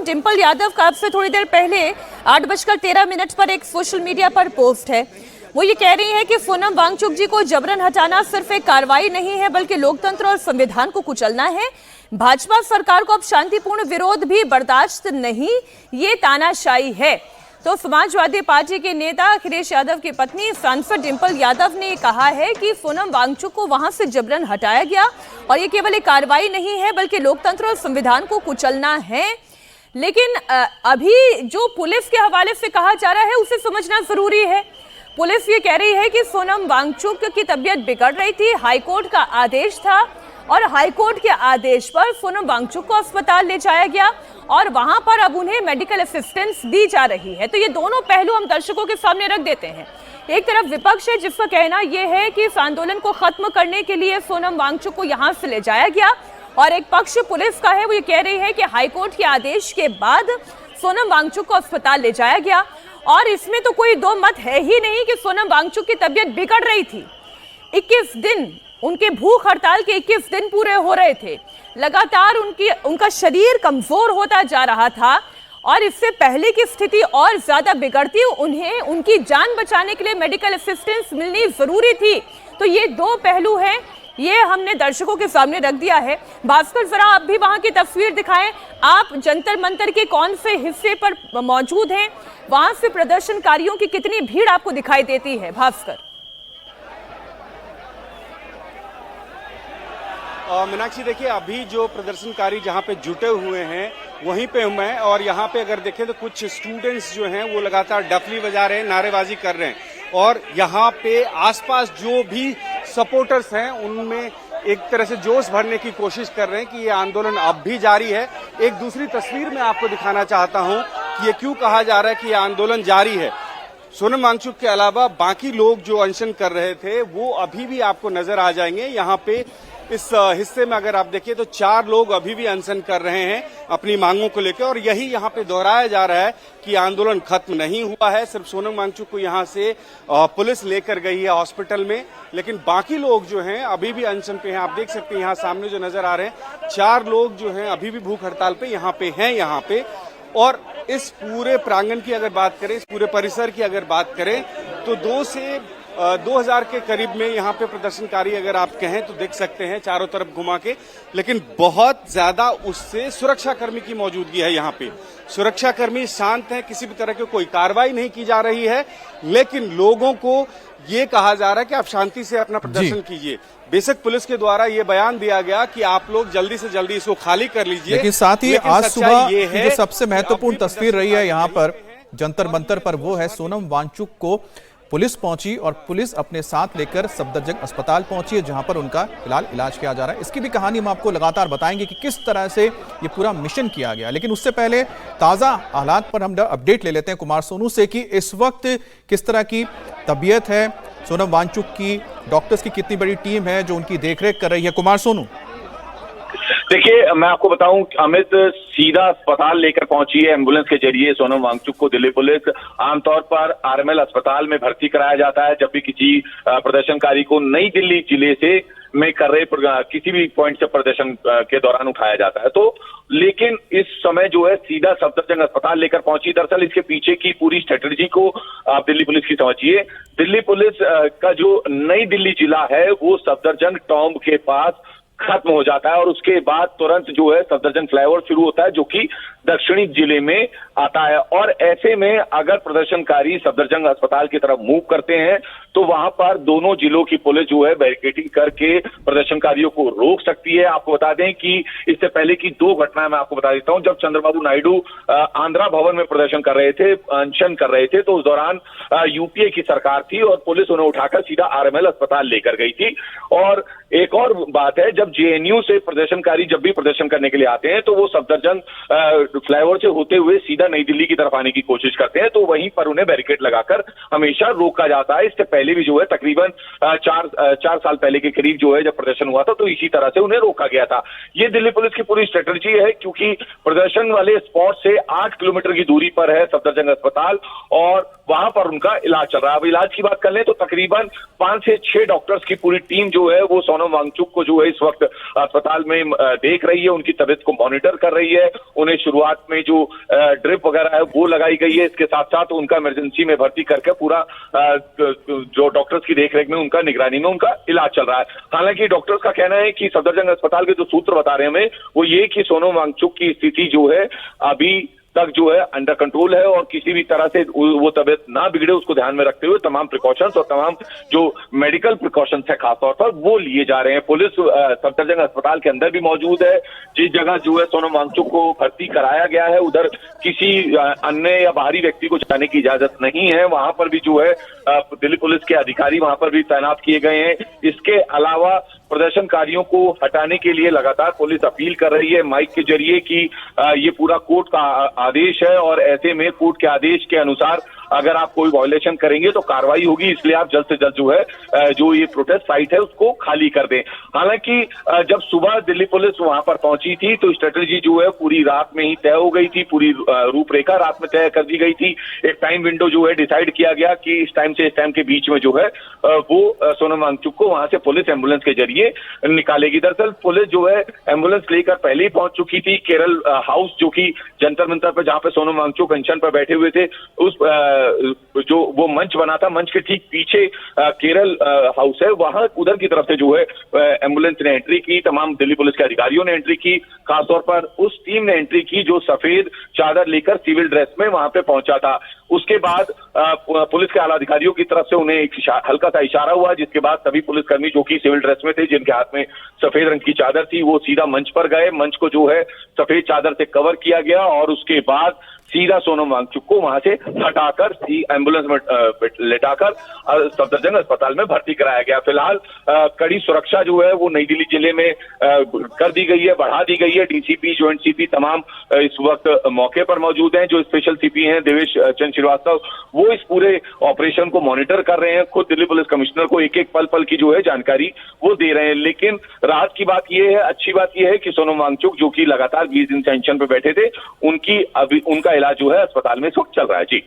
डिंपल यादव का अब से थोड़ी देर पहले 8:13 पर एक सोशल मीडिया पर पोस्ट है। वो ये कह रही है कि सोनम वांगचुक जी को जबरन हटाना सिर्फ एक कार्रवाई नहीं है बल्कि लोकतंत्र और संविधान को कुचलना है। भाजपा सरकार को अब शांतिपूर्ण विरोध भी बर्दाश्त नहीं, ये तानाशाही है। तो समाजवादी पार्टी के नेता अखिलेश यादव की पत्नी सांसद डिंपल यादव ने कहा है कि सोनम वांगचुक को वहां से जबरन हटाया गया और ये केवल एक कार्रवाई नहीं है बल्कि लोकतंत्र और संविधान को कुचलना है। लेकिन अभी जो पुलिस के हवाले से कहा जा रहा है उसे समझना जरूरी है। पुलिस ये कह रही है कि सोनम वांगचुक की तबीयत बिगड़ रही थी, हाईकोर्ट का आदेश था और हाईकोर्ट के आदेश पर सोनम वांगचुक को अस्पताल ले जाया गया और वहां पर अब उन्हें मेडिकल असिस्टेंस दी जा रही है। तो ये दोनों पहलू हम दर्शकों के सामने रख देते हैं। एक तरफ विपक्ष है जिसका कहना यह है कि इस आंदोलन को खत्म करने के लिए सोनम वांगचुक को यहां से ले जाया गया और एक पक्ष पुलिस का है, वो ये कह रही है कि हाईकोर्ट के आदेश के बाद सोनम वांगचुक को अस्पताल ले जाया गया और इसमें तो कोई दो मत है ही नहीं कि सोनम वांगचुक की तबीयत बिगड़ रही थी। 21 दिन उनके भूख हड़ताल के 21 दिन पूरे हो रहे थे, लगातार उनका शरीर कमजोर होता जा रहा था और इससे पहले की स्थिति और ज्यादा बिगड़ती, उन्हें उनकी जान बचाने के लिए मेडिकल असिस्टेंस मिलनी जरूरी थी। तो ये दो पहलू हैं, ये हमने दर्शकों के सामने रख दिया है। भास्कर, जरा आप भी वहां की तस्वीर दिखाएं। आप जंतर मंतर के कौन से हिस्से पर मौजूद हैं? वहां से प्रदर्शनकारियों की कितनी भीड़ आपको दिखाई देती है? भास्कर। मीनाक्षी, देखिए अभी जो प्रदर्शनकारी जहां पे जुटे हुए हैं वहीं पे मैं, और यहाँ पे अगर देखें तो कुछ स्टूडेंट्स जो हैं वो लगातार डफली बजा रहे हैं, नारेबाजी कर रहे हैं और यहाँ पे आसपास जो भी सपोर्टर्स हैं उनमें एक तरह से जोश भरने की कोशिश कर रहे हैं कि ये आंदोलन अब भी जारी है। एक दूसरी तस्वीर मैं आपको दिखाना चाहता हूँ कि ये क्यों कहा जा रहा है कि ये आंदोलन जारी है। सोनम वांगचुक के अलावा बाकी लोग जो अनशन कर रहे थे वो अभी भी आपको नजर आ जाएंगे। यहाँ पे इस हिस्से में अगर आप देखिए तो 4 लोग अभी भी अनशन कर रहे हैं अपनी मांगों को लेकर और यही यहाँ पे दोहराया जा रहा है कि आंदोलन खत्म नहीं हुआ है। सिर्फ सोनम वांगचुक को यहाँ से पुलिस लेकर गई है हॉस्पिटल में, लेकिन बाकी लोग जो हैं अभी भी अनशन पे हैं। आप देख सकते हैं यहाँ सामने जो नजर आ रहे हैं 4 लोग जो हैं अभी भी भूख हड़ताल पे यहाँ पे हैं यहाँ पे। और इस पूरे प्रांगण की अगर बात करें, इस पूरे परिसर की अगर बात करें तो 2 से 2000 के करीब में यहाँ पे प्रदर्शनकारी अगर आप कहें तो देख सकते हैं चारों तरफ घुमा के, लेकिन बहुत ज्यादा उससे सुरक्षाकर्मी की मौजूदगी है यहाँ पे। सुरक्षाकर्मी शांत हैं, किसी भी तरह की कोई कार्रवाई नहीं की जा रही है, लेकिन लोगों को ये कहा जा रहा है कि आप शांति से अपना प्रदर्शन कीजिए। बेशक पुलिस के द्वारा ये बयान दिया गया कि आप लोग जल्दी से जल्दी इसको खाली कर लीजिए, लेकिन साथ ही आज सुबह जो सबसे महत्वपूर्ण तस्वीर रही है यहाँ पर जंतर मंतर पर वो है सोनम वांगचुक को पुलिस पहुंची और पुलिस अपने साथ लेकर सफदरजंग अस्पताल पहुंची है जहां पर उनका इलाज किया जा रहा है। इसकी भी कहानी हम आपको लगातार बताएंगे कि किस तरह से ये पूरा मिशन किया गया। लेकिन उससे पहले ताजा हालात पर हम अपडेट ले लेते हैं कुमार सोनू से कि इस वक्त किस तरह की तबीयत है सोनम वांगचुक की, डॉक्टर्स की कितनी बड़ी टीम है जो उनकी देखरेख कर रही है। कुमार सोनू, देखिए मैं आपको बताऊं अमित सीधा अस्पताल लेकर पहुंची है एम्बुलेंस के जरिए सोनम वांगचुक को। दिल्ली पुलिस आमतौर पर आरएमएल अस्पताल में भर्ती कराया जाता है जब भी किसी प्रदर्शनकारी को नई दिल्ली जिले से में कर रहे किसी भी पॉइंट से प्रदर्शन के दौरान उठाया जाता है। तो लेकिन इस समय जो है सीधा सफदरजंग अस्पताल लेकर पहुंची। दरअसल इसके पीछे की पूरी स्ट्रेटेजी को आप दिल्ली पुलिस की समझिए। दिल्ली पुलिस का जो नई दिल्ली जिला है वो सफदरजंग टॉम्ब के पास खत्म हो जाता है और उसके बाद तुरंत जो है सफदरजंग फ्लाईओवर शुरू होता है जो कि दक्षिणी जिले में आता है। और ऐसे में अगर प्रदर्शनकारी सफदरजंग अस्पताल की तरफ मूव करते हैं तो वहां पर दोनों जिलों की पुलिस जो है बैरिकेडिंग करके प्रदर्शनकारियों को रोक सकती है। आपको बता दें कि इससे पहले की 2 घटनाएं मैं आपको बता देता हूं। जब चंद्रबाबू नायडू आंध्रा भवन में प्रदर्शन कर रहे थे, अनशन कर रहे थे, तो उस दौरान यूपीए की सरकार थी और पुलिस उन्हें उठाकर सीधा आरएमएल अस्पताल लेकर गई थी। और एक और बात है, जब जेएनयू से प्रदर्शनकारी जब भी प्रदर्शन करने के लिए आते हैं तो वो सफदरजंग फ्लाईओवर से होते हुए सीधा नई दिल्ली की तरफ आने की कोशिश करते हैं, तो वहीं पर उन्हें बैरिकेड लगाकर हमेशा रोका जाता है। इससे पहले भी जो है तकरीबन 4 साल पहले के करीब जो है जब प्रदर्शन हुआ था तो इसी तरह से उन्हें रोका गया था। ये दिल्ली पुलिस की पूरी स्ट्रेटेजी है क्योंकि प्रदर्शन वाले स्पॉट से 8 किलोमीटर की दूरी पर है सफदरजंग अस्पताल और वहां पर उनका इलाज चल रहा है। अब इलाज की बात कर लें तो तकरीबन 5 से 6 डॉक्टर्स की पूरी टीम जो है वो सोनम वांगचुक को जो है इस वक्त अस्पताल में देख रही है, उनकी तबीयत को मॉनिटर कर रही है। उन्हें शुरुआत में जो ड्रिप वगैरह है वो लगाई गई है। इसके साथ साथ उनका इमरजेंसी में भर्ती करके पूरा जो डॉक्टर्स की देखरेख में उनका निगरानी में उनका इलाज चल रहा है। हालांकि डॉक्टर्स का कहना है कि सफदरजंग अस्पताल के जो सूत्र बता रहे हैं हमें वो ये कि सोनम वांगचुक की स्थिति जो है अभी तक जो है अंडर कंट्रोल है और किसी भी तरह से वो तबीयत ना बिगड़े उसको ध्यान में रखते हुए तमाम प्रिकॉशंस और तमाम जो मेडिकल प्रिकॉशंस है खासतौर पर वो लिए जा रहे हैं। पुलिस सफदरजंग अस्पताल के अंदर भी मौजूद है। जिस जगह जो है सोनम वांगचुक को भर्ती कराया गया है उधर किसी अन्य या बाहरी व्यक्ति को जाने की इजाजत नहीं है। वहां पर भी जो है दिल्ली पुलिस के अधिकारी वहां पर भी तैनात किए गए हैं। इसके अलावा प्रदर्शनकारियों को हटाने के लिए लगातार पुलिस अपील कर रही है माइक के जरिए कि ये पूरा कोर्ट का आदेश है और ऐसे में कोर्ट के आदेश के अनुसार अगर आप कोई वायलेशन करेंगे तो कार्रवाई होगी, इसलिए आप जल्द से जल्द जो है जो ये प्रोटेस्ट साइट है उसको खाली कर दें। हालांकि जब सुबह दिल्ली पुलिस वहां पर पहुंची थी तो स्ट्रेटेजी जो है पूरी रात में ही तय हो गई थी, पूरी रूपरेखा रात में तय कर दी गई थी। एक टाइम विंडो जो है डिसाइड किया गया कि इस टाइम से इस टाइम के बीच में जो है वो सोनम वांगचुक को वहां से पुलिस एम्बुलेंस के जरिए निकालेगी। दरअसल पुलिस जो है एम्बुलेंस लेकर पहले ही पहुंच चुकी थी। केरल हाउस जो कि जंतर मंतर पर जहां पे सोनम वांगचुक पेंशन पर बैठे हुए थे उस जो वो मंच बना था, मंच के ठीक पीछे केरल हाउस है, वहां उधर की तरफ से जो है एम्बुलेंस ने एंट्री की। तमाम दिल्ली पुलिस के अधिकारियों ने एंट्री की। खासतौर पर उस टीम ने एंट्री की जो सफेद चादर लेकर सिविल ड्रेस में वहां पे पहुंचा था। उसके बाद पुलिस के आला अधिकारियों की तरफ से उन्हें एक हल्का सा इशारा हुआ, जिसके बाद सभी पुलिसकर्मी जो कि सिविल ड्रेस में थे, जिनके हाथ में सफेद रंग की चादर थी, वो सीधा मंच पर गए। मंच को जो है सफेद चादर से कवर किया गया और उसके बाद सीधा सोनम वांगचुक को वहां से हटाकर एम्बुलेंस में लेटाकर सफदरजंग अस्पताल में भर्ती कराया गया। फिलहाल कड़ी सुरक्षा जो है वो नई दिल्ली जिले में कर दी गई है, बढ़ा दी गई है। डीसीपी, ज्वाइंट सीपी तमाम इस वक्त मौके पर मौजूद हैं। जो स्पेशल सीपी हैं देवेश चंद्र श्रीवास्तव, वो इस पूरे ऑपरेशन को मॉनिटर कर रहे हैं। खुद दिल्ली पुलिस कमिश्नर को एक एक पल पल की जो है जानकारी वो दे रहे हैं। लेकिन राहत की बात यह है, अच्छी बात यह है कि सोनम वांगचुक जो कि लगातार 20 दिन टेंशन पे बैठे थे, उनका इलाज जो है अस्पताल में इस वक्त चल रहा है। जी।